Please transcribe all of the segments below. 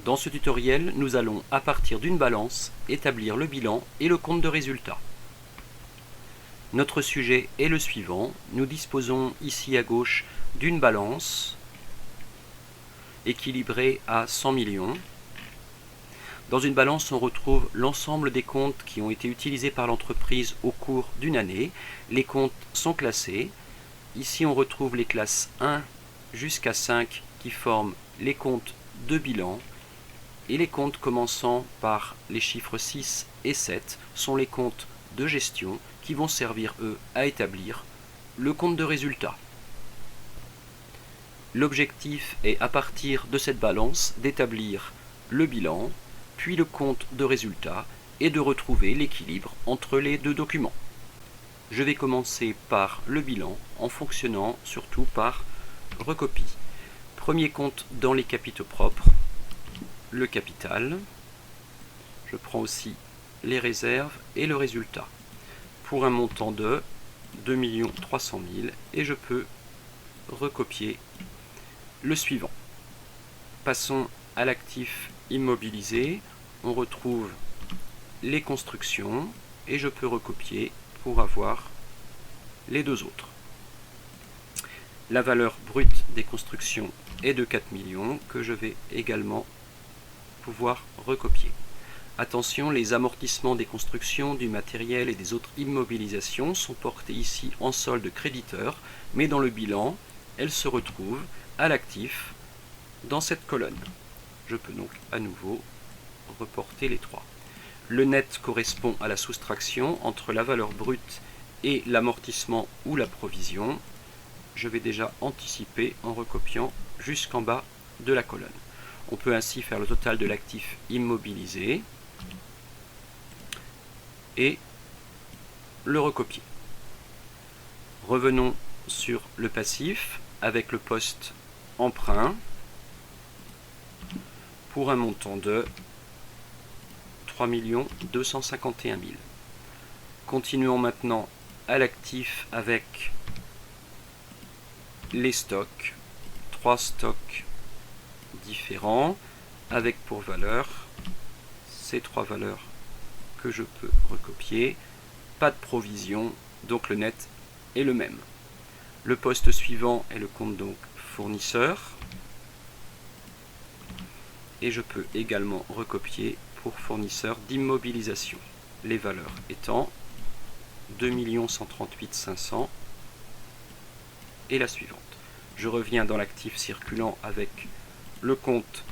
Dans ce tutoriel, nous allons, à partir d'une balance, établir le bilan et le compte de résultat. Notre sujet est le suivant. Nous disposons ici à gauche d'une balance équilibrée à 100 millions. Dans une balance, on retrouve l'ensemble des comptes qui ont été utilisés par l'entreprise au cours d'une année. Les comptes sont classés. Ici, on retrouve les classes 1 jusqu'à 5 qui forment les comptes de bilan. Et les comptes commençant par les chiffres 6 et 7 sont les comptes de gestion qui vont servir, eux, à établir le compte de résultat. L'objectif est, à partir de cette balance, d'établir le bilan, puis le compte de résultat, et de retrouver l'équilibre entre les deux documents. Je vais commencer par le bilan, en fonctionnant surtout par recopie. Premier compte dans les capitaux propres, le capital. Je prends aussi les réserves et le résultat pour un montant de 2 300 000 et je peux recopier le suivant. Passons à l'actif immobilisé. On retrouve les constructions et je peux recopier pour avoir les deux autres. La valeur brute des constructions est de 4 millions que je vais également pouvoir recopier. Attention, les amortissements des constructions, du matériel et des autres immobilisations sont portés ici en solde créditeur, mais dans le bilan, elles se retrouvent à l'actif dans cette colonne. Je peux donc à nouveau reporter les trois. Le net correspond à la soustraction entre la valeur brute et l'amortissement ou la provision. Je vais déjà anticiper en recopiant jusqu'en bas de la colonne. On peut ainsi faire le total de l'actif immobilisé et le recopier. Revenons sur le passif avec le poste emprunt pour un montant de 3 251 000. Continuons maintenant à l'actif avec les stocks, 3 stocks différents avec pour valeur ces 3 valeurs que je peux recopier. Pas de provision, donc le net est le même. Le poste suivant est le compte donc fournisseur et je peux également recopier pour fournisseur d'immobilisation. Les valeurs étant 2 138 500 et la suivante. Je reviens dans l'actif circulant avec le compte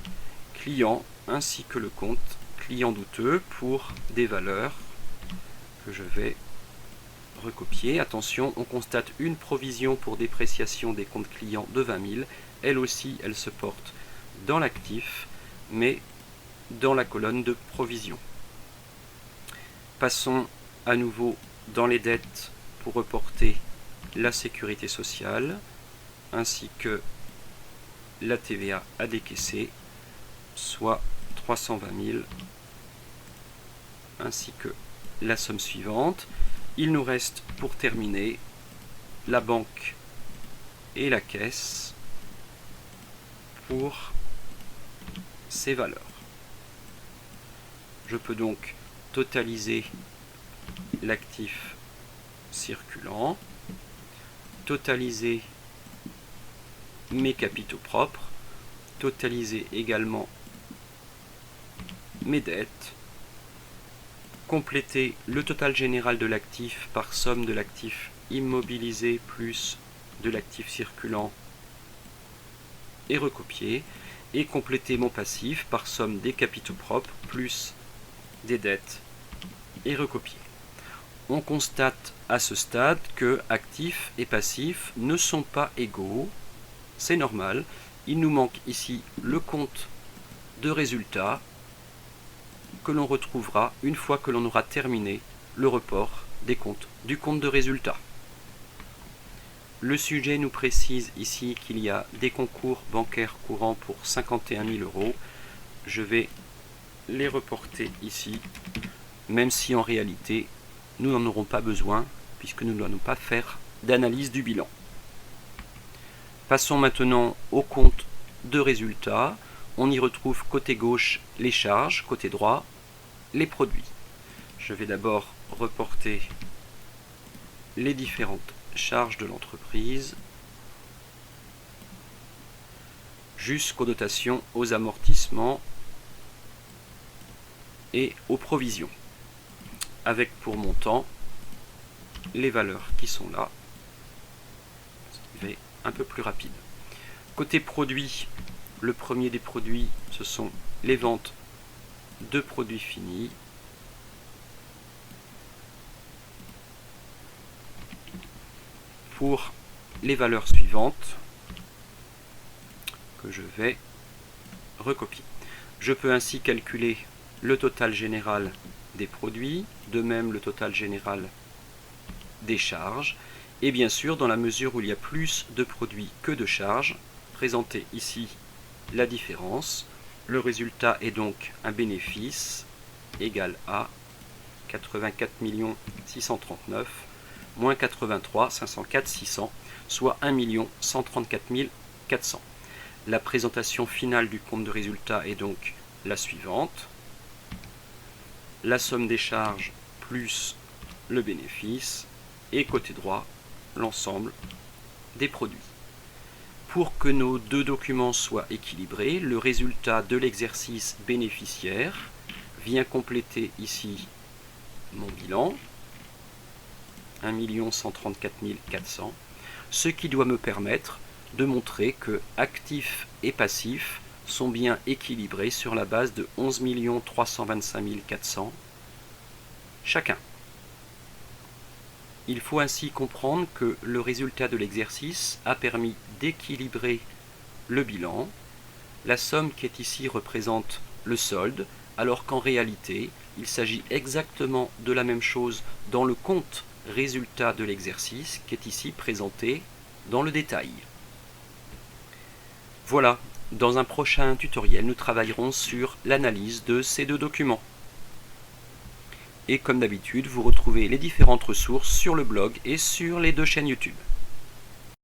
client ainsi que le compte client douteux pour des valeurs que je vais recopier. Attention, on constate une provision pour dépréciation des comptes clients de 20 000. Elle aussi, elle se porte dans l'actif, mais dans la colonne de provision. Passons à nouveau dans les dettes pour reporter la sécurité sociale ainsi que la TVA à décaisser, soit 320 000, ainsi que la somme suivante. Il nous reste pour terminer la banque et la caisse pour ces valeurs. Je peux donc totaliser l'actif circulant, totaliser mes capitaux propres, totaliser également mes dettes, compléter le total général de l'actif par somme de l'actif immobilisé plus de l'actif circulant et recopier, et compléter mon passif par somme des capitaux propres plus des dettes et recopier. On constate à ce stade que actifs et passifs ne sont pas égaux. C'est normal, il nous manque ici le compte de résultat que l'on retrouvera une fois que l'on aura terminé le report des comptes du compte de résultat. Le sujet nous précise ici qu'il y a des concours bancaires courants pour 51 000 €. Je vais les reporter ici, même si en réalité nous n'en aurons pas besoin puisque nous n'allons pas faire d'analyse du bilan. Passons maintenant au compte de résultat. on y retrouve côté gauche les charges, côté droit les produits. Je vais d'abord reporter les différentes charges de l'entreprise jusqu'aux dotations, aux amortissements et aux provisions, avec pour montant les valeurs qui sont là, ce qui va être un peu plus rapide. Côté produits, le premier des produits, ce sont les ventes de produits finis. Pour les valeurs suivantes que je vais recopier. Je peux ainsi calculer le total général des produits, de même le total général des charges, et bien sûr dans la mesure où il y a plus de produits que de charges, présenter ici la différence. Le résultat est donc un bénéfice égal à 84 639 moins 83 504 600, soit 1 134 400. La présentation finale du compte de résultat est donc la suivante. La somme des charges plus le bénéfice et côté droit, l'ensemble des produits. Pour que nos deux documents soient équilibrés, le résultat de l'exercice bénéficiaire vient compléter ici mon bilan, 1 134 400, ce qui doit me permettre de montrer que actifs et passifs sont bien équilibrés sur la base de 11 325 400 chacun. Il faut ainsi comprendre que le résultat de l'exercice a permis d'équilibrer le bilan. La somme qui est ici représente le solde, alors qu'en réalité, il s'agit exactement de la même chose dans le compte résultat de l'exercice qui est ici présenté dans le détail. Voilà, dans un prochain tutoriel, nous travaillerons sur l'analyse de ces deux documents. Et comme d'habitude, vous retrouvez les différentes ressources sur le blog et sur les deux chaînes YouTube.